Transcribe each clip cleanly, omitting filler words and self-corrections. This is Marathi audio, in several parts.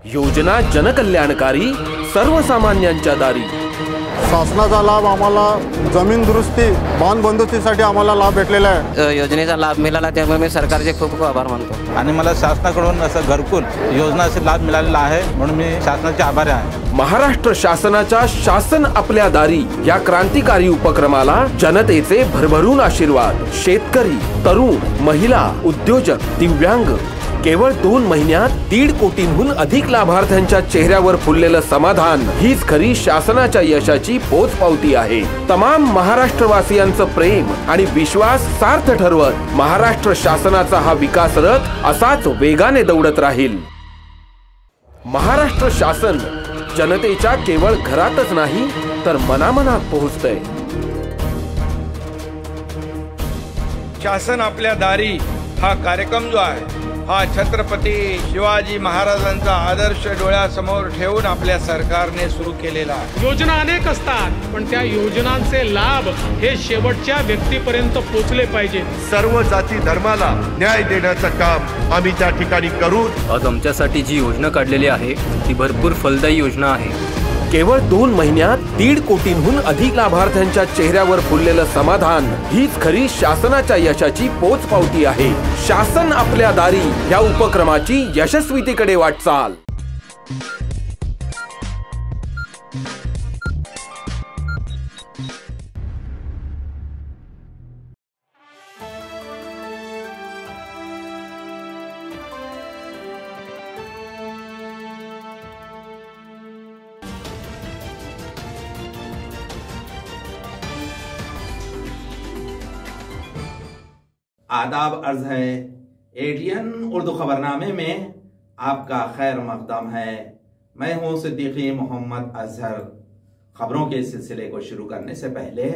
योजना जनकल्याणकारी, सर्वसामान्यांच्या दारी। शासनाचा लाभ आम्हाला जमीन दुरुस्ती, बांध बंदुकीसाठी आम्हाला लाभ भेटलेला आहे। योजनेचा लाभ मिळाला त्यामुळे मी सरकारचे खूप खूप आभार मानतो आणि मला शासनाकडून असं घरकुल योजनाचा लाभ मिळालेला आहे, म्हणून मी शासनाचे आभारी आहे। महाराष्ट्र शासनाच्या शासन आपल्या दारी या क्रांतिकारी उपक्रमाला जनतेचे भरभरून आशीर्वाद। शेतकरी, तरुण, महिला, उद्योजक, दिव्यांग, केवळ 2 महिन्यात 1.5 कोटींहून अधिक लाभार्थ्यांच्या चेहऱ्यावर फुललेलं समाधान हीच खरी शासनाच्या यशाची पोचपावती आहे। तमाम महाराष्ट्रवासियांचं प्रेम आणि विश्वास सार्थ ठरवत महाराष्ट्र शासनाचा हा विकास रथ असाच वेगाने दौडत राहील। महाराष्ट्र शासन जनतेच्या केवळ घरातच नाही तर मनामनात पोहोचतंय। शासन आपल्या दारी हा कार्यक्रम जो आहे हा छत्रपती शिवाजी महाराजांचा आदर्श डोळ्यासमोर ठेवून आपल्या सरकारने सुरू केलेला आहे। योजना अनेक असतात, पण त्या योजनांचे लाभ हे शेवटच्या व्यक्तीपर्यंत पोहोचले पाहिजे। सर्व जाती धर्माला न्याय देण्याचं काम आम्ही त्या ठिकाणी करू। आज आमच्यासाठी जी योजना काढलेली आहे ती भरपूर फलदायी योजना आहे। केवळ 2 महिन्यात 1.5 कोटींहून अधिक लाभार्थ्यांच्या चेहऱ्यावर फुललेलं समाधान हीच खरी शासनाच्या यशाची पोचपावती आहे। शासन आपल्या दारी या उपक्रमाची यशस्वीतेकडे वाटचाल। आदाब अर्ज है। एटीएन उर्दू खबरनामे में आपका खैर मकदम है। मैं हूं सिद्दीकी मोहम्मद अजहर। खबरों के सिलसिले को शुरू करने से पहले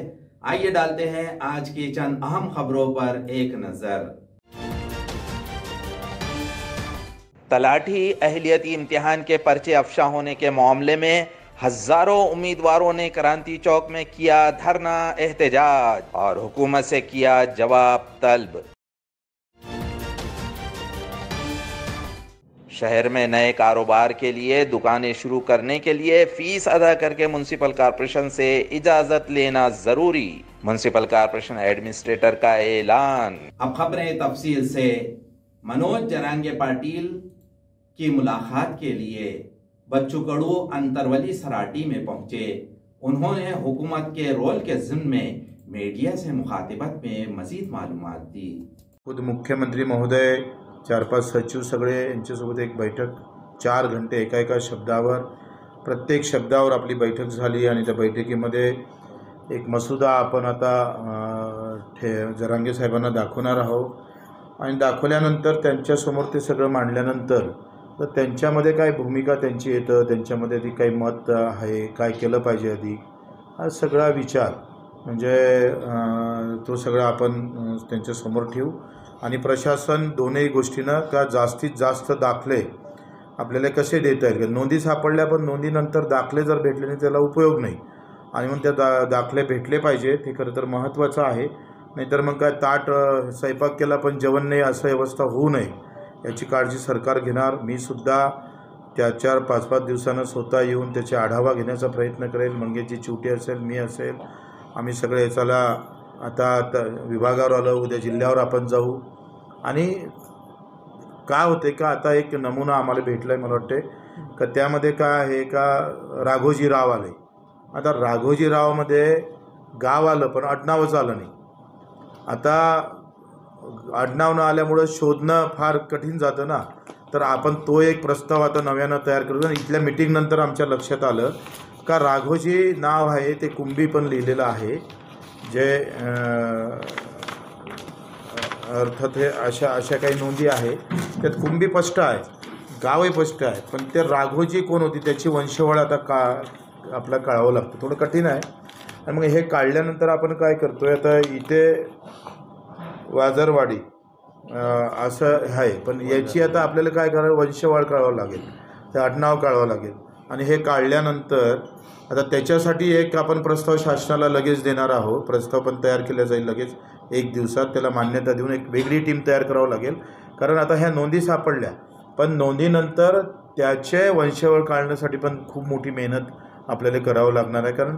आइए डालते हैं आज की चंद अहम खबरों पर एक नजर। तलाठी अहलियती इम्तिहान के पर्चे अफशा होने के मामले में हजारों उम्मीदवारों ने क्रांति चौक में किया धरना एहतजाज और हुकूमत से किया जवाब तलब। शहर में नए कारोबार के लिए दुकानें शुरू करने के लिए फीस अदा करके म्युनिसिपल कॉरपोरेशन से इजाजत लेना जरूरी, म्युनिसिपल कॉरपोरेशन एडमिनिस्ट्रेटर का ऐलान। अब खबरें तफसील से। मनोज जरांगे पाटिल की मुलाकात के लिए बच्चू कडू अंतरवली सराटी में पहुंचे। उन्होंने हुकूमत के रोल के ज़िम्न में मीडिया से मुखातिबत में मजीद मालूमात दी। खुद मुख्यमंत्री महोदय, 4-5 सचिव सगळे यांच्यासोबत एक बैठक 4 घंटे एका शब्दावर, प्रत्येक शब्दावर आपली बैठक झाली आणि त्या बैठकीमध्ये एक मसुदा आपण आता जरांगे साहेबांना दाखवणार आहोत आणि दाखवल्यानंतर त्यांच्यासमोर ते सगळं मांडल्यानंतर तर त्यांच्यामध्ये काय भूमिका त्यांची येतं, त्यांच्यामध्ये ती काही मत आहे, काय केलं पाहिजे अधिक, हा सगळा विचार म्हणजे तो सगळा आपण त्यांच्यासमोर ठेवू आणि प्रशासन दोन्ही गोष्टींना का जास्तीत जास्त दाखले आपल्याला कसे देता येईल। नोंदी सापडल्या पण नोंदीनंतर दाखले जर भेटले नाही त्याला उपयोग नाही आणि मग त्या दाखले भेटले पाहिजे, ते खरं तर महत्त्वाचं आहे। नाहीतर मग काय ताट स्वयंपाक केला पण जेवण नाही असं व्यवस्था होऊ नये याची काळजी सरकार घेणार। मी सुद्धा त्या 4-5 दिवसांना स्वतः येऊन त्याचे आढावा घेण्याचा प्रयत्न करेल। मंगेशजी चिवटी असेल, मी असेल, आम्ही सगळे चला आता विभागावर आलो, उद्या जिल्ह्यावर आपण जाऊ। आणि काय होते का आता एक नमुना आम्हाला भेटला आहे, मला वाटते का त्यामध्ये काय आहे का राघोजी राव आले। आता राघोजी रावमध्ये गाव आलं पण आडनावच आलं नाही। आता आडनाव न आल्यामुळं शोधणं फार कठीण जातं ना, तर आपण तो एक प्रस्ताव आता नव्यानं तयार करू। आणि इथल्या मीटिंगनंतर आमच्या लक्षात आलं का राघोजी नाव आहे ते कुंभी पण लिहिलेलं आहे, जे अर्थात हे अशा काही नोंदी आहे त्यात कुंभी स्पष्ट आहे, गावही स्पष्ट आहे, पण ते राघोजी कोण होती त्याची वंशवळ आता आपला कळावं लागतं, थोडं कठीण आहे। आणि मग हे काढल्यानंतर आपण काय करतोय आता इथे वाजरवाडी असं आहे, पण याची आता आपल्याला काय करावं, वंशवाळ कळावं लागेल, ते आडनाव कळावं लागेल। आणि हे काढल्यानंतर आता त्याच्यासाठी एक आपण प्रस्ताव शासनाला लगेच देणार आहोत। प्रस्ताव पण तयार केला जाईल लगेच 1 दिवसात, त्याला मान्यता देऊन एक वेगळी टीम तयार करावं लागेल। कारण आता ह्या नोंदी सापडल्या पण नोंदीनंतर त्याचे वंशावळ काढण्यासाठी पण खूप मोठी मेहनत आपल्याला करावं लागणार आहे. कारण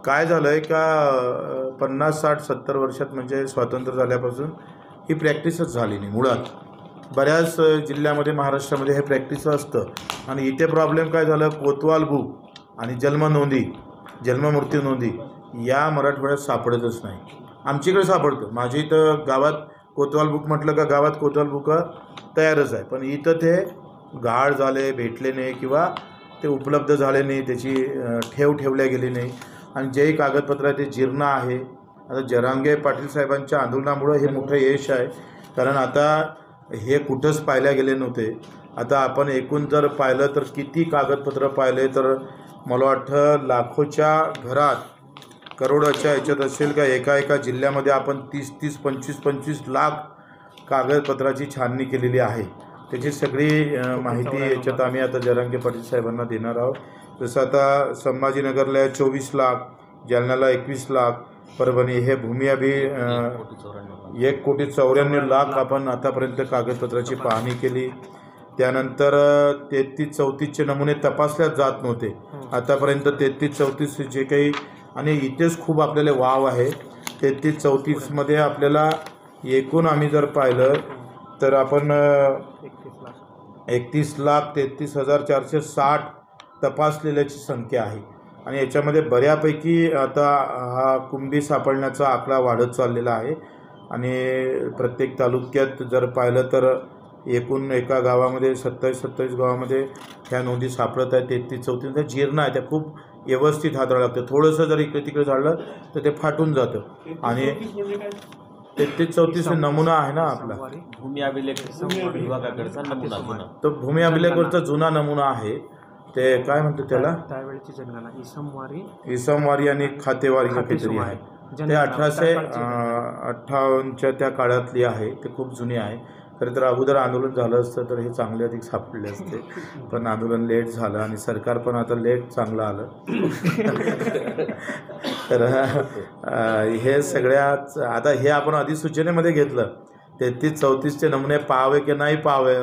काय झालं आहे का 50, 60, 70 वर्षात म्हणजे स्वातंत्र्य झाल्यापासून ही प्रॅक्टिसच झाली नाही मुळात. बऱ्याच जिल्ह्यामध्ये महाराष्ट्रामध्ये हे प्रॅक्टिस असतं. आणि इथे प्रॉब्लेम काय झालं, कोतवाल बुक आणि जन्ममृत्यू नोंदी या मराठवाड्यात सापडतच नाही. आमच्याकडे सापडतं, माझ्या इथं गावात कोतवाल बुक म्हटलं का गावात कोतवाल बुक तयारच आहे. पण इथं ते गाळ झाले, भेटले नाही किंवा ते उपलब्ध झाले नाही, त्याची ठेवल्या गेली नाही. आणि जे कागदपत्र आहे ते जीर्ण आहे. आता जरांगे पाटील साहेबांच्या आंदोलनामुळं हे मोठं यश आहे. कारण आता हे कुठंच पाहिल्या गेले नव्हते. आता आपण एकूण जर पाहिलं तर किती कागदपत्र पाहिले तर मला वाटतं लाखोच्या घरात, करोडोच्या याच्यात असेल का एका जिल्ह्यामध्ये आपण 30, 25 लाख कागदपत्राची छाननी केलेली आहे. त्याची सगळी माहिती याच्यात आम्ही आता जरांगे पाटील साहेबांना देणार आहोत. जसं आता संभाजीनगरला 24 लाख, जालन्याला 21 लाख, परभणी हे भूमी अभि 1,94,00,000 आपण आतापर्यंत कागदपत्राची पाहणी केली. त्यानंतर 33-34चे नमुने तपासल्याच जात नव्हते. आतापर्यंत 33-34 जे काही, आणि इथेच खूप आपल्याला वाव आहे. 33-34मध्ये आपल्याला एकूण आम्ही जर पाहिलं तर आपण 31,33,460 तपासलेल्याची संख्या आहे. आणि याच्यामध्ये बऱ्यापैकी आता हा कुंभी सापडण्याचा आकडा वाढत चाललेला आहे. आणि प्रत्येक तालुक्यात जर पाहिलं तर एकूण एका गावामध्ये 27 गावामध्ये ह्या नोंदी सापडत आहेत. 33-34 जीर्ण आहे, त्या खूप व्यवस्थित हाताळावं लागतं. थोडंसं जर इकडे तिकडे झालं तर ते फाटून जातं. आणि 33-34 नमुना आहे ना आपला, भूमी अभिलेख विभागाकडचा नमुना, तो भूमी अभिलेखवरचा जुना नमुना आहे. ते काय म्हणतो त्याला, त्यावेळेची जनगणना इसमवारी आणि खातेवारी काहीतरी आहे. ते 1858च्या त्या काळातली आहे. ते खूप जुनी आहे. खरं तर अगोदर आंदोलन झालं असतं तर हे चांगले अधिक सापडले असते. पण आंदोलन लेट झालं आणि सरकार पण आता लेट चांगलं आलं. तर हे सगळ्याच आता हे आपण अधिसूचनेमध्ये घेतलं. 33-34चे नमुने पाहावे की नाही पाहावे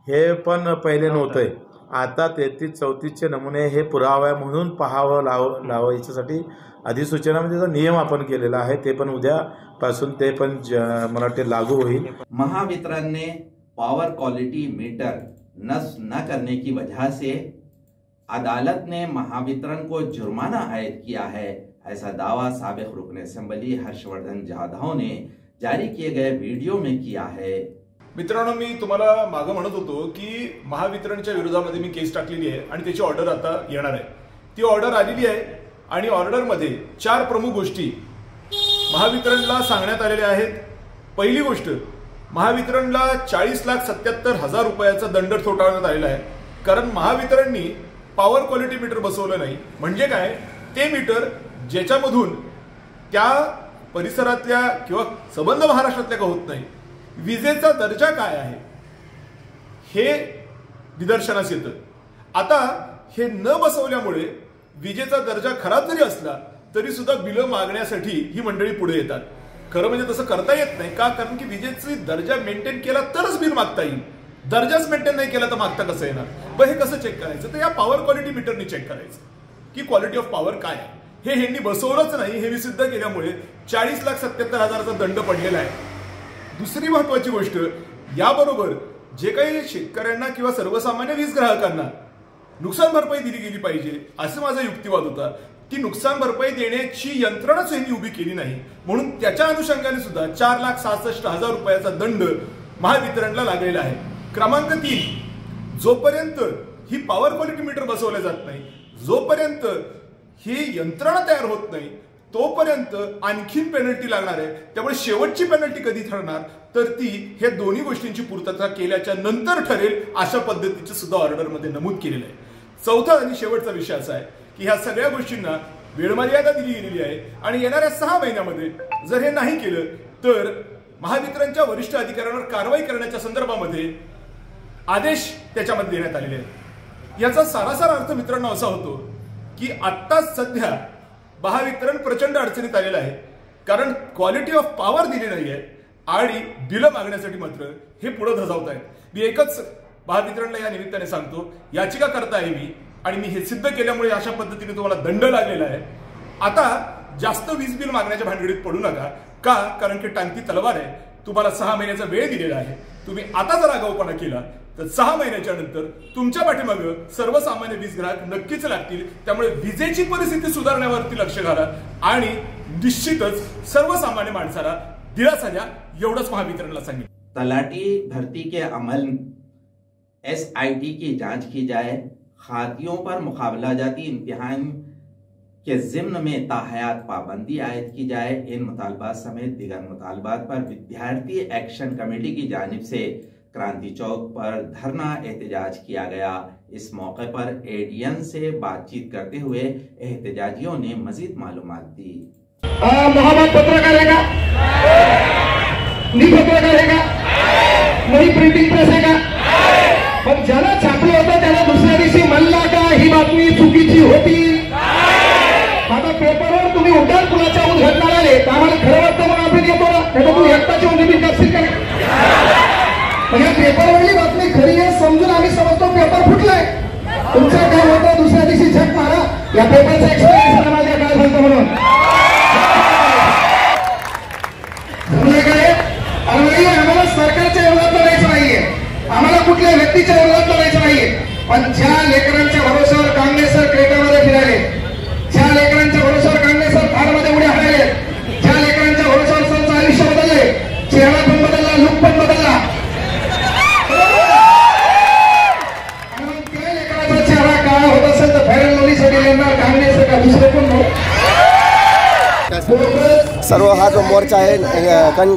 हे पण पहिले नव्हतं. आता 33-34चे नमुने हे पुरावा म्हणून पाहावं लावावं याच्यासाठी अधिसूचनामध्ये जो नियम आपण केलेला आहे ते पण उद्यापासून ते पण मला वाटते लागू होईल. महावितरण ने पावर क्वालिटी मीटर नस्ब न करने की वजह से अदालत ने महावितरण को जुर्माना आयद किया है, ऐसा दावा साबिक रुकन असेंबली हर्षवर्धन जाधव ने जारी किए गए वीडियो में किया है. मित्रांनो, मी तुम्हाला मागं म्हणत होतो की महावितरणच्या विरोधामध्ये मी केस टाकलेली आहे आणि त्याची ऑर्डर आता येणार आहे. ती ऑर्डर आलेली आहे आणि ऑर्डरमध्ये 4 प्रमुख गोष्टी महावितरणला सांगण्यात आलेल्या आहेत. पहिली गोष्ट, महावितरणला 40,77,000 रुपयाचा दंड ठोठावण्यात आलेला आहे. कारण महावितरणनी पॉवर क्वालिटी मीटर बसवलं नाही. म्हणजे काय, ते मीटर ज्याच्यामधून त्या परिसरातल्या किंवा संबंध महाराष्ट्रातल्या का होत नाही, विजेचा दर्जा काय आहे हे निदर्शनास येतं. आता हे न बसवल्यामुळे विजेचा दर्जा खराब जरी असला तरी सुद्धा बिलं मागण्यासाठी ही मंडळी पुढे येतात. खरं म्हणजे तसं करता येत नाही का, कारण की विजेचा दर्जा मेंटेन केला तरच बिल मागता येईल. दर्जाच मेंटेन नाही केला तर मागता कसं येणार. हे कसं चेक करायचं, तर या पॉवर क्वालिटी मीटरनी चेक करायचं की क्वालिटी ऑफ पॉवर काय आहे. हे ह्यांनी बसवलंच नाही हे सिद्ध केल्यामुळे 40,77,000चा दंड पडलेला आहे. दुसरी महत्वाची गोष्ट, याबरोबर जे काही शेतकऱ्यांना किंवा सर्वसामान्य वीज ग्राहकांना नुकसान भरपाई दिली गेली पाहिजे असं माझा युक्तिवाद होता. ती नुकसान भरपाई देण्याची यंत्रणाच यांनी उभी केली नाही. म्हणून त्याच्या अनुषंगाने सुद्धा 4,66,000 रुपयाचा दंड महावितरणला लागलेला आहे. क्रमांक 3, जोपर्यंत ही पॉवर क्वालिटी मीटर बसवले जात नाही, जोपर्यंत ही यंत्रणा तयार होत नाही, तोपर्यंत आणखीन पेनल्टी लागणार आहे. त्यामुळे शेवटची पेनल्टी कधी ठरणार तर ती हे दोन्ही गोष्टींची पूर्तता केल्याच्या नंतर ठरेल अशा पद्धतीचं सुद्धा ऑर्डरमध्ये नमूद केलेलं आहे. चौथा आणि शेवटचा विषय असा आहे की ह्या सगळ्या गोष्टींना वेळमर्यादा दिली गेलेली आहे आणि येणाऱ्या 6 महिन्यामध्ये जर हे नाही केलं तर महावितरणच्या वरिष्ठ अधिकाऱ्यांवर कारवाई करण्याच्या संदर्भामध्ये आदेश त्याच्यामध्ये देण्यात आलेले आहेत. याचा सारासार अर्थ मित्रांनो असा होतो की आत्ता सध्या महावितरण प्रचंड अडचणीत आलेलं आहे. कारण क्वालिटी ऑफ पॉवर दिली नाहीये आणि बिलं मागण्यासाठी मात्र हे पुढे धजावत आहेत. मी एकच महावितरणला या निमित्ताने सांगतो, याचिका करता आहे मी आणि मी हे सिद्ध केल्यामुळे अशा पद्धतीने तुम्हाला दंड लागलेला आहे. आता जास्त वीज बिल मागण्याच्या भानगडीत पडू नका. का? कारण की टांगती तलवार आहे. तुम्हाला 6 महिन्याचा वेळ दिलेला आहे. तुम्ही आता जर आगाऊपणा केला तर 6 महिन्याच्या नंतर तुमच्या पाठीमागे सर्वसामान्य वीज ग्राहक नक्कीच लागतील. त्यामुळे विजेची परिस्थिती सुधारण्यावरती लक्ष घाला आणि निश्चितच सर्वसामान्य माणसाला दिलासा द्या. एवढंच महावितरणला सांगितलं. तलाटी भर्ती के अमल SIT की जांच की जाए, खातियों पर मुकाबला जाती इम्तिहान के ज़िम्न में ताहयात पाबंदी आयद की जाए. इन मुतालबात समेत दीगर मुतालबात पर विद्यार्थी एक्शन कमेटी की जानिब से क्रांति चौक पर धरना एहतजाज किया गया. इस मौके पर ADN से बातचीत करते हुए एहतजाजियों ने मजीद मालूमात दी. मोहम्मद पत्रकार है का? पत्रकार है का? नई प्रिंटिंग प्रेस आहे का? पण ज्याला छापलं होतं त्याला दुसऱ्या दिवशी म्हणला का ही बातमी चुकीची होती. आता पेपरवर तुम्ही उड्डाण पुलाच्या उद्घाटनाला आले तर आम्हाला खरं वाटतं म्हणून आपण येतो ना. नाही तर तुम्ही एकटाची उद्घाटन करशील का? म्हणजे पेपरवरली बातमी खरी आहे समजून आम्ही समजतो पेपर फुटलाय. तुमचं काय होतं दुसऱ्या दिवशी झक मारा. या पेपरचा एक्सपिरियन्स माझ्या काय झालं म्हणून काय आम्हाला सरकारच्या विरोधात लढायचं नाहीये. आम्हाला कुठल्या व्यक्तीच्या विरोधात लढायचं नाहीये. पण ज्या लेकरांच्या भरोश्यावर काँग्रेस सर क्रेटामध्ये फिरायले, ज्या लेकरांच्या भरोश्यावर काँग्रेस सर कारमध्ये उड्या हाणायले, ज्या लेकरांच्या भरोश्यावर सरचं आयुष्य बदलले, चेहरा पण बदलला, लुक पण बदलला. त्या लेकराचा चेहरा काळा होत असेल तर फेअर अँड लवलीसाठी येणार काँग्रेस का दुसरे पण सर्व हा जो मोर्चा आहे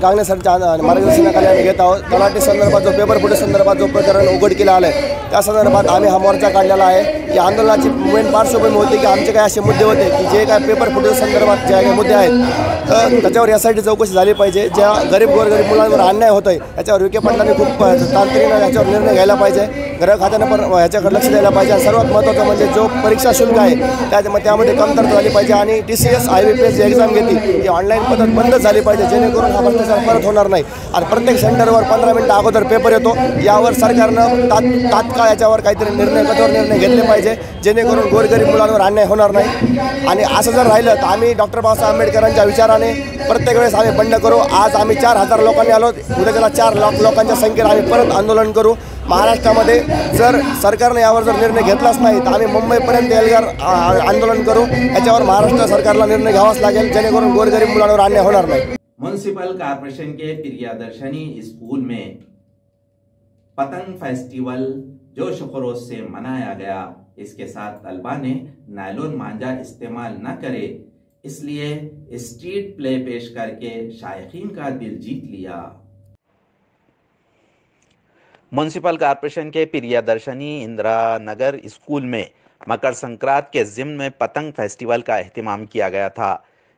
काँग्रेस सरकारच्या मार्गदर्शनाखाली आम्ही घेत आहोत. तलाठी संदर्भात जो पेपर फुटे संदर्भात जो प्रकरण उघडकीला आलं आहे त्या संदर्भात आम्ही हा मोर्चा काढलेला आहे. या आंदोलनाची मेन पार्श्वभूमी होती की आमचे काही असे मुद्दे होते की जे काय पेपर फुटे संदर्भात जे काही मुद्दे आहेत तर त्याच्यावर SIT चौकशी झाली पाहिजे. ज्या गोरगरीब मुलांवर अन्याय होतोय याच्यावर विखे पाटलांनी खूप तांत्रिक याच्यावर निर्णय घ्यायला पाहिजे. गृह खात्यानं पण ह्याच्याकडे लक्ष द्यायला पाहिजे. आणि सर्वात महत्त्वाचं म्हणजे जो परीक्षा शुल्क आहे त्यामध्ये कमतरता झाली पाहिजे. आणि TCS IBPS जी एक्झाम घेतली ती ऑनलाईन पद्धत बंद झाली पाहिजे जेणेकरून हा भ्रष्टाचार परत होणार नाही. आणि प्रत्येक सेंटरवर 15 मिनिटं अगोदर पेपर येतो. यावर सरकारनं तात्काळ याच्यावर काहीतरी कठोर निर्णय घेतले पाहिजे जेणेकरून गोरगरीब मुलांवर अन्याय होणार नाही. आणि असं जर राहिलं तर आम्ही डॉक्टर बाबासाहेब आंबेडकरांच्या विचाराने प्रत्येक वेळेस आम्ही बंड करू. आज आम्ही 4,000 लोकांनी आलो, उद्या त्याला 4 लाख लोकांच्या संख्येने आम्ही परत आंदोलन करू. महाराष्ट्रामध्ये जर सरकारने यावर जर निर्णय घेतलाच नाही तर आम्ही मुंबईपर्यंत एल्गार आंदोलन करू. याच्यावर महाराष्ट्र सरकारला निर्णय घ्यावाच लागेल जेणेकरून गोरगरीब मुलांवर अन्याय होणार नाही. म्युनिसिपल कॉर्पोरेशन के प्रियदर्शनी स्कूल में पतंग फेस्टिवल जोश खरोश से मनाया गया. इसके साथ तलबा ने नायलॉन मांझा इस्तेमाल न करे इसलिए स्ट्रीट प्ले पेश करके शायकीन का दिल जीत लिया. म्युनिसिपल कॉर्पोरेशन के प्रियदर्शनी इंदिरा नगर स्कूल में मकर संक्रांत के ज़िम्न में पतंग फेस्टिवल का एहतमाम किया गया था.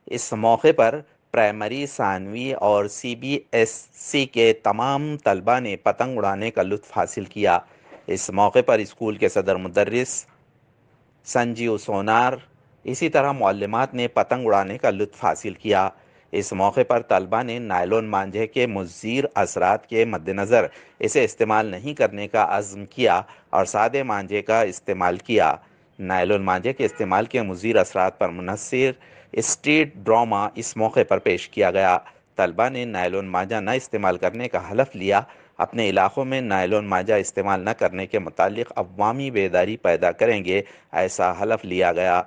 इस मौके पर प्राइमरी, सानवी और CBSC के तमाम तलबा ने पतंग उड़ाने का लुत्फ़ हासिल किया. इस मौके पर स्कूल के सदर मुदर्रिस संजीव सोनार इसी तरह मुअल्लिमात ने पतंग उड़ाने का लुत्फ़ हासिल किया. इस मौके पर तलबा ने नायलॉन मांझे के मुज़ीर असरात के मद्देनज़र इसे इस्तेमाल नहीं करने का अज़्म किया और सादे मांझे का इस्तेमाल किया. नायलॉन मांझे के इस्तेमाल के मुज़ीर असरात पर मुनस्सिर स्ट्रीट ड्रामा इस मौके पर पेश किया गया. तलबा ने नायलॉन मांझा न इस्तेमाल करने का हलफ लिया. अपने इलाक़ों में नायलॉन मांझा इस्तेमाल न करने के मुतालिक अवामी बेदारी पैदा करेंगे, ऐसा हलफ लिया गया.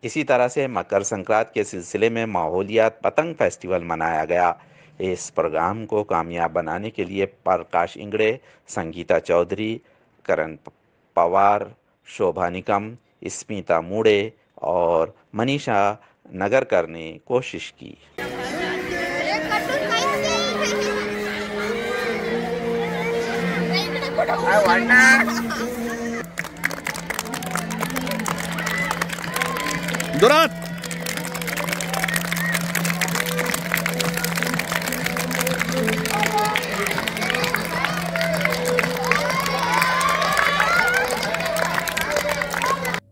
इसी तरह से मकर संक्रांत के सिलसिले में माहौलियात पतंग फेस्टिवल मनाया गया. इस प्रोग्राम को कामयाब बनाने के लिए प्रकाश इंगड़े, संगीता चौधरी, करण पवार, शोभा निकम, स्मिता मूड़े और मनीषा नगरकर ने कोशिश की. दुरात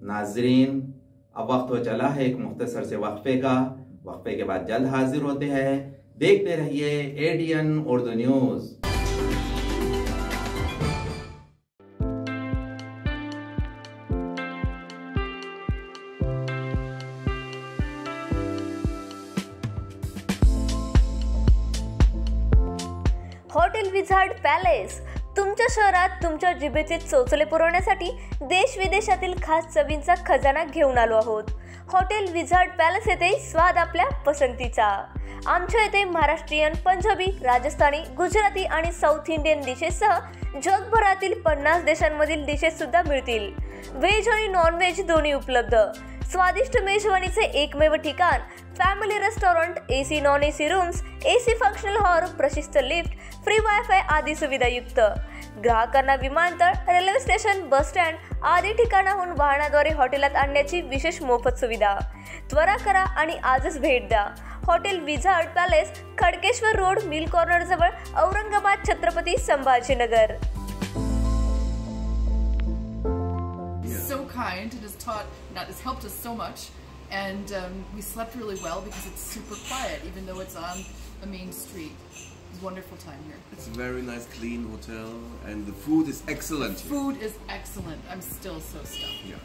नाजरीन, अब वक्त हो चला है एक मुख्तसर से वक्फे का. वक्फे के बाद जल्द हाजिर होते हैं. देखते रहिए ADN Urdu news. Hotel wizard palace तुमच्या शहरात तुमच्या जिभेचे चोचले पुरवण्यासाठी देश विदेशातील खास चवींचा खजाना घेऊन आलो आहोत. हॉटेल विझार्ड पॅलेस येथे स्वाद आपल्या पसंतीचा. आमच्या येथे महाराष्ट्रीयन, पंजाबी, राजस्थानी, गुजराती आणि साऊथ इंडियन डिशेससह जगभरातील 50 देशांमधील डिशेस सुद्धा मिळतील. व्हेज आणि नॉन व्हेज दोन्ही उपलब्ध. स्वादिष्ट मेजवानीचे एकमेव ठिकाण, family restaurant, AC non AC rooms, AC functional hall, प्रशस्त लिफ्ट, फ्री वायफाय आदी सुविधायुक्त. ग्राहकांना विमानतळ, रेल्वे स्टेशन, बस स्टँड आदी ठिकाणाहून वाहनाद्वारे हॉटेलात आणण्याची विशेष मोफत सुविधा. त्वरा करा आणि आजच भेट द्या. Hotel wizard palace, Khadkeshwar road, mill corner जवळ, Aurangabad, Chhatrapati Sambhajinagar. So kind and has helped us so much, and we slept really well because it's super quiet even though it's on the main street. It's a wonderful time here. It's a very nice clean hotel and the food is excellent. The food is excellent. I'm still so stuffed. Yeah.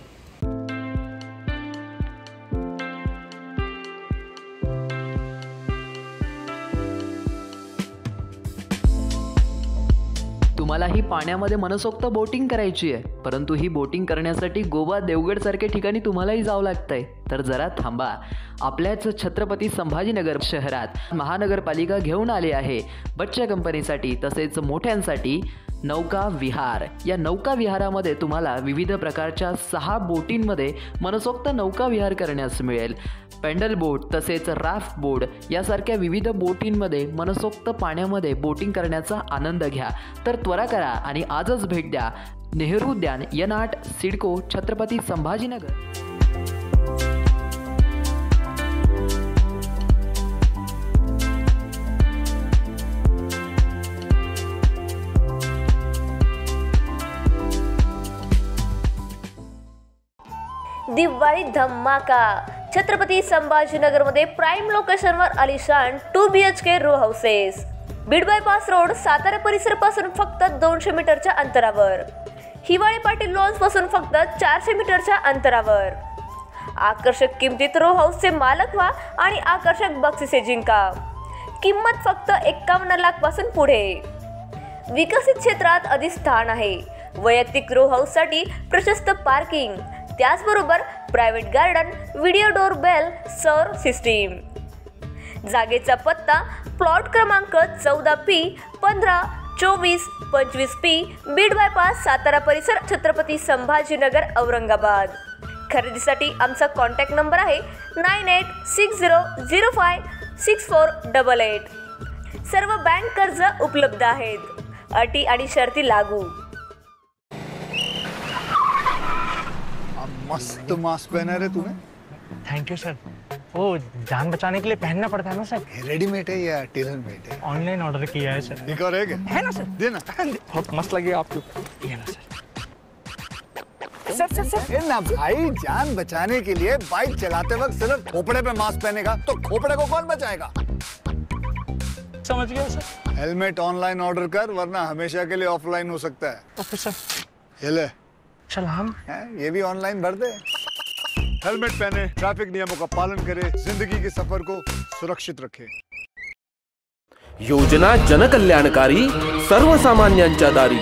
तुम्हाला ही पाण्यामध्ये मनसोक्त बोटिंग करायची आहे, परंतु ही बोटिंग करण्यासाठी गोवा, देवगड सारख्या ठिकाणी तुम्हालाही जावं लागतंय. तर जरा थांबा. आपल्याच छत्रपती संभाजीनगर शहरात महानगरपालिका घेऊन आली आहे बच्चा कंपनीसाठी तसेच मोठ्यांसाठी नौका विहार. या नौका विहारामध्ये तुम्हाला विविध प्रकारच्या 6 बोटींमध्ये मनसोक्त नौका विहार करण्यास मिळेल. पेंडल बोट तसेच राफ्ट बोट यासारख्या विविध बोटींमध्ये मनसोक्त पाण्यामध्ये बोटिंग करण्याचा आनंद घ्या. तर त्वरा करा आणि आजच भेट द्या. नेहरू उद्यान, यनाट, सिडको, छत्रपती संभाजीनगर. दिवाळी धमाका. छत्रपती संभाजीनगरमध्ये प्राईम लोकेशनवर आलिशान 2 BHK row houses. Beed bypass road, Satara परिसर पासून फक्त 200 मीटरच्या अंतरावर. हिवाळी पाटील लॉन्स पासून फक्त 400 मीटरच्या अंतरावर. आकर्षक किमतीत रो हाऊसचे मालक व्हा आणि आकर्षक बक्षिसे जिंका. किंमत फक्त 51 लाख पासून पुढे. विकसित क्षेत्रात अधिष्ठान आहे. वैयक्तिक रो हाऊससाठी प्रशस्त पार्किंग, त्याचबरोबर private garden, video door bell, सौर सिस्टीम. जागेचा पत्ता प्लॉट क्रमांक 14P 15 24 25P Beed bypass, Satara परिसर, छत्रपती संभाजीनगर, औरंगाबाद. खरेदीसाठी आमचा कॉन्टॅक्ट नंबर आहे 9860056488. सर्व बँक कर्ज उपलब्ध आहेत. अटी आणि शर्ती लागू. मस्त मास्क पहना है तुम्हें. Thank you sir. वो जान बचाने के लिए पहनना पड़ता है ना सर. रेडीमेड है या टेलर मेड है? ऑनलाइन ऑर्डर किया है सर. दिखा रहे है ना सर. देना. बहुत मस्त लगे आपको. ये ना सर. सर ना भाई, जान बचाने के लिए बाइक चलाते वक्त सिर्फ खोपड़े पे मास्क पहनेगा तो खोपड़े को कौन बचाएगा? समझ गया सर. हेलमेट ऑनलाइन ऑर्डर कर, वरना हमेशा के लिए ऑफलाइन हो सकता है. Okay sir. ये ले. चल हम ये भी ऑनलाइन भर दे. हेलमेट पहने, ट्रैफिक नियमों का पालन करे, जिंदगी के सफर को सुरक्षित रखे. योजना जनकल्याणकारी, सर्वसामान्यांच्या दारी.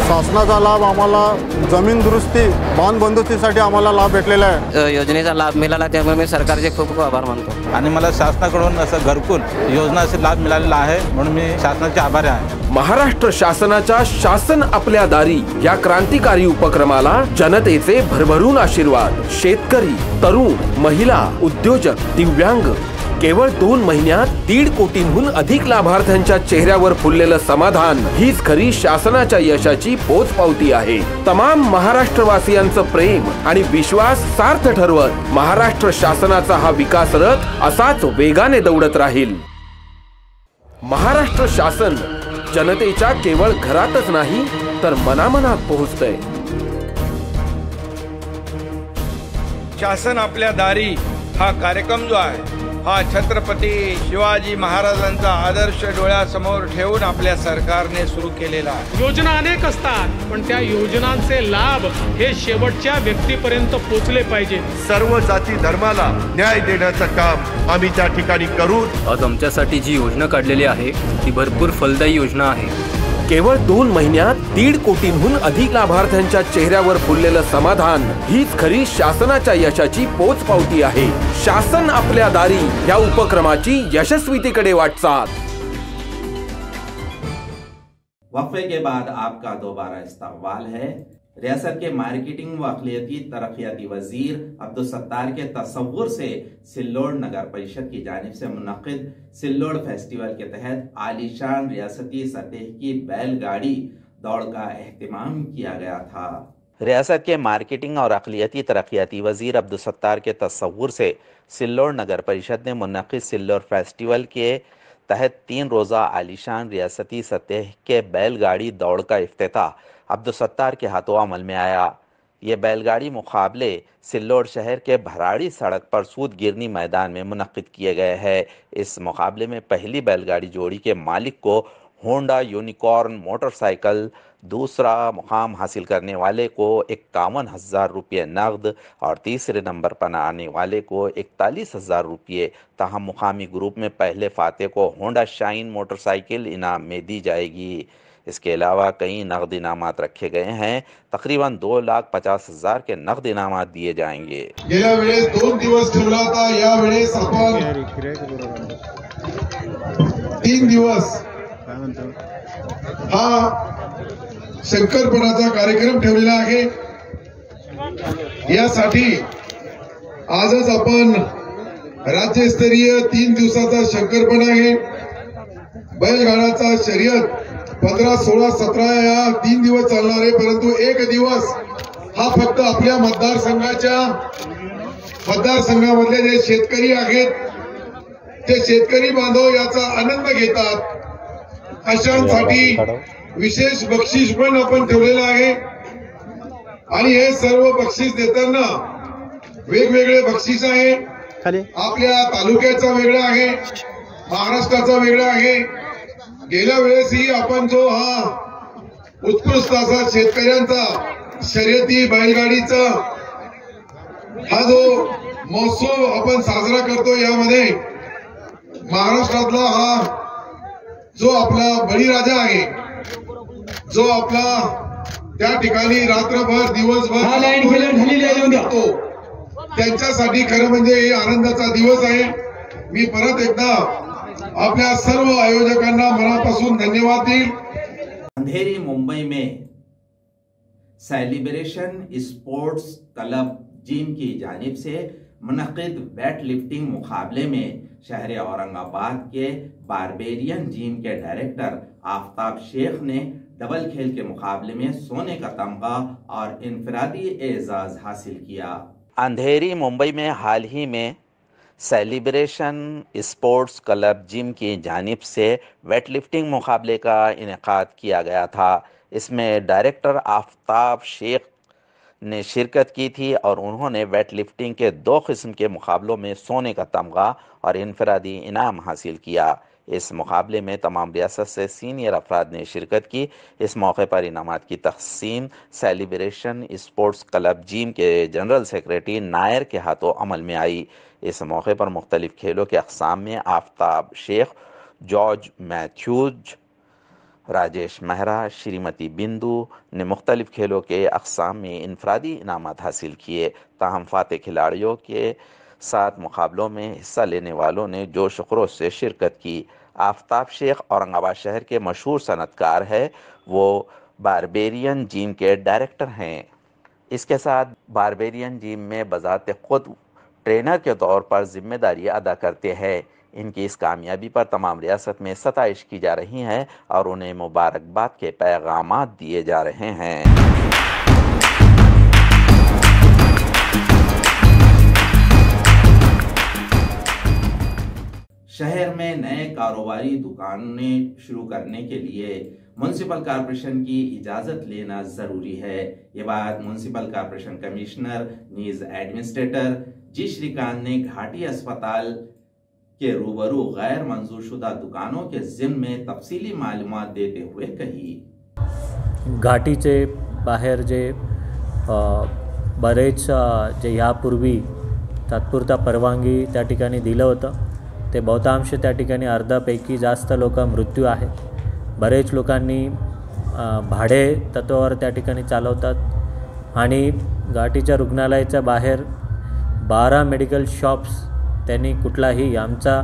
शासनाचा लाभ आम्हाला जमीन दुरुस्ती, बांध बंदुकीसाठी आम्हाला लाभ भेटलेला आहे. योजनेचा लाभ मिळाला त्यामुळे मी सरकारचे खूप खूप आभार मानतो. आणि मला शासनाकडून असं घरकुल योजनाचा लाभ मिळालेला आहे म्हणून मी शासनाचे आभारी आहे. महाराष्ट्र शासनाच्या शासन आपल्या दारी या क्रांतिकारी उपक्रमाला जनतेचे भरभरून आशीर्वाद. शेतकरी, तरुण, महिला, उद्योजक, दिव्यांग केवळ 2 महिन्यात 1.5 कोटींहून अधिक लाभार्थ्यांच्या चेहऱ्यावर फुललेलं समाधान हीच खरी शासनाच्या यशाची पोचपावती आहे. तमाम महाराष्ट्रवासियांचं प्रेम आणि विश्वास सार्थ ठरवत महाराष्ट्र शासनाचा हा विकास रथ असाच वेगाने दौडत राहील. महाराष्ट्र शासन जनतेच्या केवळ घरातच नाही तर मनामनात पोहोचतंय. शासन आपल्या दारी हा कार्यक्रम जो आहे हा छत्रपती शिवाजी महाराजांचा आदर्श डोळ्यासमोर ठेवून आपल्या सरकारने सुरू केलेला आहे. योजना अनेक असतात, पण त्या योजनांचे लाभ हे शेवटच्या व्यक्तीपर्यंत पोहोचले पाहिजे. सर्व जाती धर्माला न्याय देण्याचं काम आम्ही त्या ठिकाणी करू. आज आमच्यासाठी जी योजना काढलेली आहे ती भरपूर फलदायी योजना आहे. केवळ 2 महिन्यात 1.5 कोटींहून अधिक लाभार्थ्यांच्या चेहऱ्यावर फुललेलं समाधान हीच खरी शासनाच्या यशाची पोचपावती आहे. शासन आपल्या दारी या उपक्रमाची यशस्वीतेकडे वाटचाल. वक्फे के बाद आपका दोबारा इस्तकबाल है. रियासत के मार्केटिंग व अखिलियती तरक्याती वजीर अब्दुल सत्तार के तसव्वुर से सिल्लोड नगर परिषद की जानिब से मुनक्किद सिल्लोड फेस्टिवल के तहत आलीशान रियासती सतह की बैलगाड़ी दौड़ का एहतमाम किया गया था. रियासत के मार्केटिंग और अखिलियती तरक्याती वजीर अब्दुल सत्तार के तसव्वुर से सिल्लोड नगर परिषद ने मुनक्किद सिल्लोड फेस्टिवल के तहत 3 रोज़ा आलीशान रियासती सतह के बैलगाड़ी दौड़ का इफ्तिताह अब्दुल सत्तार के हाथों अमल में आया. ये बैलगाड़ी मुकाबले सिल्लोड शहर के भराड़ी सड़क पर सूद गिरनी मैदान में मुनक्किद किए गए हैं. इस मुकाबले में पहली बैलगाड़ी जोड़ी के मालिक को होंडा यूनिकॉर्न मोटरसाइकिल, दूसरा मुकाम हासिल करने वाले को 51,000 रुपये नकद और तीसरे नंबर पर आने वाले को 41,000 रुपये. तहम मुकामी ग्रुप में पहले फाते को होंडा शाइन मोटरसाइकिल इनाम में दी जाएगी. इसके अलावा कई नकद इनामात रखे गए हैं. तकरीबन 2,50,000 के नकद इनामात दिए जाएंगे. गेल्या वेळेस 2 दिवस ठेवला होता, या वेळेस आपण 3 दिवस हा शंकरपणाचा कार्यक्रम ठेवलेला आहे. यासाठी आजच आपण राज्यस्तरीय 3 दिवसाचा शंकरपणा आहे. बैलगाडाचा शर्यत 15, 16, 17 या 3 दिवस चालणार आहे. परंतु 1 दिवस हा फक्त आपल्या मतदारसंघामधले जे शेतकरी आहेत ते शेतकरी बांधव याचा आनंद घेतात अशांसाठी विशेष बक्षीस पण आपण ठेवलेलं आहे. आणि हे सर्व बक्षीस देताना वेगवेगळे बक्षीस आहे. आपल्या तालुक्याचा वेगळा आहे, महाराष्ट्राचा वेगळा आहे. गेल्या वेळेसही आपण जो हा उत्कृष्ट असा शेतकऱ्यांचा शर्यती बैलगाडीचा हा जो महोत्सव आपण साजरा करतो, यामध्ये महाराष्ट्रातला हा जो आपला बळीराजा आहे, जो आपला त्या ठिकाणी रात्रभर दिवसभर करतो, त्यांच्यासाठी खरं म्हणजे हे आनंदाचा दिवस आहे. मी परत एकदा आपल्या सर्व आयोजकांना मनापासून धन्यवाद देईल. अंधेरी मुंबई में सेलिब्रेशन स्पोर्ट्स क्लब जिम की जानिब से मुनक्किद वेट लिफ्टिंग मुकाबले में शहर औरंगाबाद के बारबेरियन जिम के डायरेक्टर आफ्ताब शेख ने डबल खेल के मुकाबले में सोने का तमगा और इनफरादी एजाज हासिल किया. अंधेरी मुंबई में हाल ही में सेलिब्रेशन स्पोर्ट्स क्लब जिम की जानिब से वेट लिफ्टिंग मुकाबले का इनेकाद किया गया था. इसमें डायरेक्टर आफ्ताब शेख ने शिरकत की थी और उन्होंने वेट लिफ्टिंग के 2 किस्म के मुकाबलों में सोने का तमगा और इनफरादी इनाम हासिल किया. इस मुकाबले में तमाम रियासत से सीनियर अफराद ने शिरकत की. इस मौके पर इनामात की तकसीम सेलिब्रेशन स्पोर्ट्स क्लब जिम के जनरल सेक्रेटरी नायर के हाथों अमल में आई. इस मौके पर मुख्तलिफ खेलों के अक़साम में आफ्ताब शेख, जॉर्ज मैथ्यूज, राजेश मेहरा, श्रीमती बिंदु ने मुख्तलिफ खेलों के अक़साम में इनफरादी इनामात हासिल किए. ताहम फाते खिलाड़ियों के साथ मुकाबलों में हिस्सा लेने वालों ने जोश खरोश से शिरकत की. आफ्ताब शेख औरंगाबाद शहर के मशहूर सनतकार है. वो बारबेरियन जिम के डायरेक्टर हैं. इसके साथ बारबेरियन जिम में बज़ात खुद ट्रेनर के तौर पर जिम्मेदारी अदा करते हैं. इनकी इस कामयाबी पर तमाम रियासत में सताइश की जा रही है और उन्हें मुबारकबाद के पैगामात दिए जा रहे हैं. शहर में नए कारोबारी दुकानें शुरू करने के लिए म्युनिसिपल कॉरपोरेशन की इजाजत लेना जरूरी है. ये बात म्युनिसिपल कॉरपोरेशन कमिश्नर नीज एडमिनिस्ट्रेटर जी श्रीकांत ने घाटी अस्पताल के रूबरू गैर मंजूरशुदा दुकानों के ज़िम्न में तफसीली मालूमात देते हुए कही। घाटीचे बाहेर जे बरेच जे यापूर्वी तात्पुरता परवानगी त्या ठिकाणी दिलं होतं ते बहुतांश त्या ठिकाणी अर्ध्यापैकी जास्त लोक मृत्यू आहेत। बरेच लोकांनी भाडे तत्वावर त्या ठिकाणी चालवतात आणि घाटीच्या रुग्णालयाच्या बाहेर 12 मेडिकल शॉप्स त्यांनी कुठलाही आमचा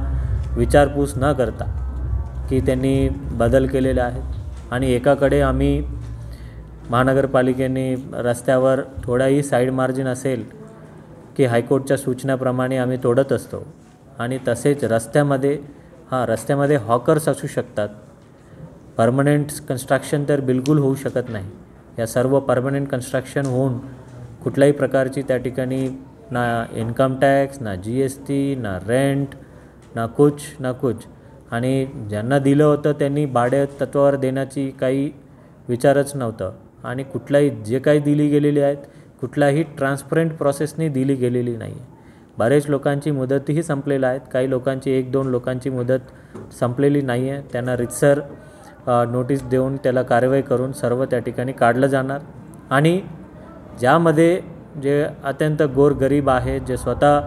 विचारपूस न करता की त्यांनी बदल केलेले आहेत आणि एकाकडे आम्ही महानगरपालिकेने रस्त्यावर थोडाही साईड मार्जिन असेल की हायकोर्टच्या सूचनाप्रमाणे आम्ही तोडत असतो आणि तसेच रस्त्यामध्ये हॉकर्स असू शकतात। परमनंट कन्स्ट्रक्शन तर बिलकुल होऊ शकत नाही। या सर्व परमनंट कन्स्ट्रक्शन होऊन कुठल्याही प्रकारची त्या ठिकाणी ना इन्कम टॅक्स ना GST ना रेंट ना कुछ आणि ज्यांना दिलं होतं त्यांनी भाडे तत्वावर देण्याची काही विचारच नव्हतं आणि कुठलाही जे काही दिली गेलेली आहेत कुठलाही ट्रान्सपरंट प्रोसेसनी दिली गेलेली नाही। बरेच लोकांची मुदतही संपलेली आहेत। काही लोकांची 1-2 लोकांची मुदत संपलेली नाही आहे। त्यांना रितसर नोटीस देऊन त्याला कारवाई करून सर्व त्या ठिकाणी काढलं जाणार आणि ज्यामध्ये जे अत्यंत गोरगरीब आहेत जे स्वतः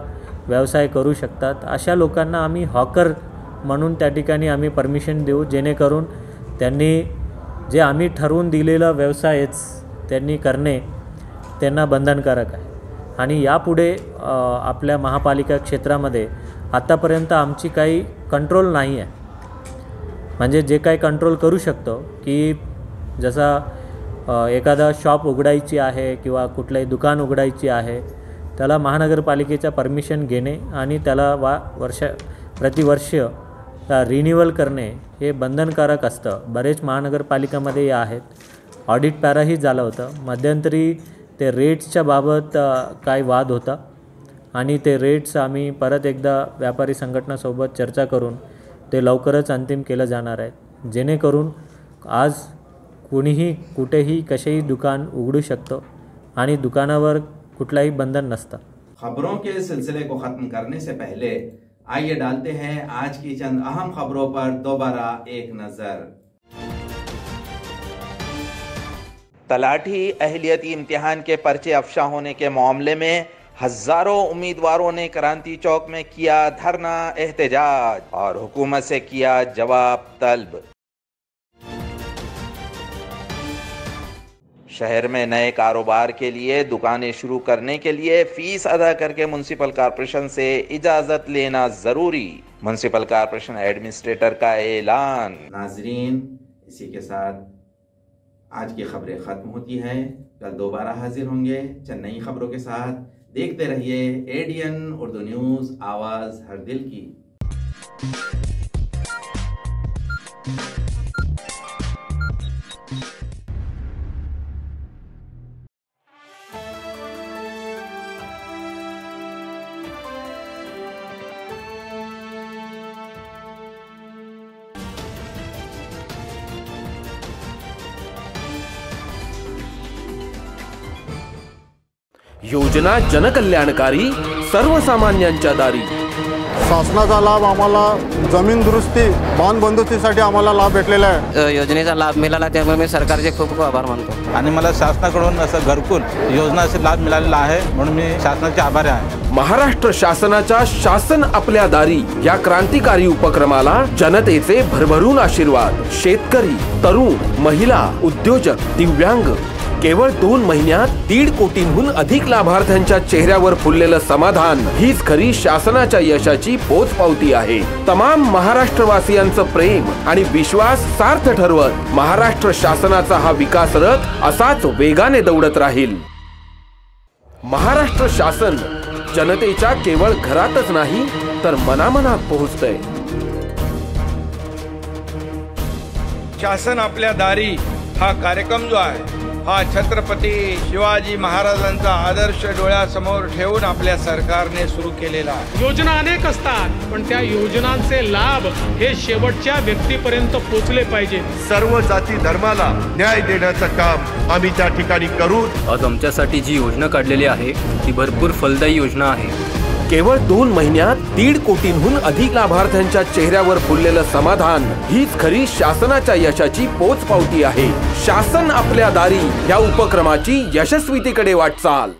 व्यवसाय करू शकतात अशा लोकांना आम्ही हॉकर म्हणून त्या ठिकाणी आम्ही परमिशन देऊ जेणेकरून त्यांनी जे आम्ही ठरवून दिलेला व्यवसायच त्यांनी करणे त्यांना बंधनकारक आहे। आणि यापुढे आपल्या महापालिका क्षेत्रामध्ये आतापर्यंत आमची काही कंट्रोल नाही आहे। म्हणजे जे काही कंट्रोल करू शकतो की जसा एखादा शॉप उघडायची आहे किंवा कुठलंही दुकान उघडायची आहे त्याला महानगरपालिकेचा परमिशन घेणे आणि त्याला प्रतिवर्ष रिन्युअल करणे हे बंधनकारक असतं। बरेच महानगरपालिकामध्ये हे आहेत। ऑडिट पॅराही झालं होतं। मध्यंतरी ते रेट्सच्या बाबत काय वाद होता आणि ते रेट्स आम्ही परत एकदा व्यापारी संघटनासोबत चर्चा करून ते लवकरच अंतिम केलं जाणार आहे जेणेकरून आज कोणीही कुठेही कसेही दुकान उघडू शकतो आणि दुकानावर कुठलाही बंधन नसतं। खबरों के सिलसिले को खत्म करने से पहले आइए डालते हैं आज की चंद अहम खबरों पर दोबारा एक नजर। तलाठी अहलियती इम्तिहान के पर्चे अफशा होने के मामले में हजारों उम्मीदवारों ने क्रांति चौक में किया धरना एहतजाज और हुकूमत से किया जवाब तलब। शहर में नए कारोबार के लिए दुकानें शुरू करने के लिए फीस अदा करके म्युनिसिपल कॉरपोरेशन से इजाजत लेना जरूरी, म्युनिसिपल कॉरपोरेशन एडमिनिस्ट्रेटर का ऐलान। नाजरीन, इसी के साथ आज की खबरें खत्म होती हैं। कल दोबारा हाजिर होंगे चंद नई खबरों के साथ। देखते रहिए ADN उर्दू न्यूज़, आवाज़ हर दिल की। योजना जनकल्याणकारी, सर्वसामान्यांच्या दारी। शासनाचा लाभ आम्हाला जमीन दुरुस्ती बांध बंदुकीसाठी आम्हाला लाभ भेटलेला आहे। योजनेचा लाभ मिळाला त्यामुळे मी सरकारचे खूप खूप आभार मानतो आणि मला शासनाकडून असं घरकुल योजनाचा लाभ मिळालेला आहे म्हणून मी शासनाचे आभारी आहे। महाराष्ट्र शासनाच्या शासन आपल्या दारी या क्रांतिकारी उपक्रमाला जनतेचे भरभरून आशीर्वाद। शेतकरी, तरुण, महिला, उद्योजक, दिव्यांग केवळ 2 महिन्यात 1.5 कोटींहून अधिक लाभार्थ्यांच्या चेहऱ्यावर फुललेलं समाधान हीच खरी शासनाच्या यशाची पोचपावती आहे। तमाम महाराष्ट्रवासियांचं प्रेम आणि विश्वास सार्थ ठरवत महाराष्ट्र शासनाचा हा विकास रथ असाच वेगाने दौडत राहील। महाराष्ट्र शासन जनतेच्या केवळ घरातच नाही तर मनामनात पोहोचतंय। शासन आपल्या दारी हा कार्यक्रम जो आहे हा छत्रपती शिवाजी महाराजांचा आदर्श डोळ्यासमोर ठेवून आपल्या सरकारने सुरू केलेला आहे। योजना अनेक असतात पण त्या योजनांचे लाभ हे शेवटच्या व्यक्तीपर्यंत पोहोचले पाहिजे। सर्व जाती धर्माला न्याय देण्याचं काम आम्ही त्या ठिकाणी करू। आज आमच्यासाठी जी योजना काढलेली आहे ती भरपूर फलदायी योजना आहे। केवळ 2 महिन्यात 1.5 कोटींहून अधिक लाभार्थ्यांच्या चेहऱ्यावर फुललेलं समाधान हीच खरी शासनाच्या यशाची पोचपावती आहे. शासन आपल्या दारी या उपक्रमाची यशस्वीतेकडे वाटचाल.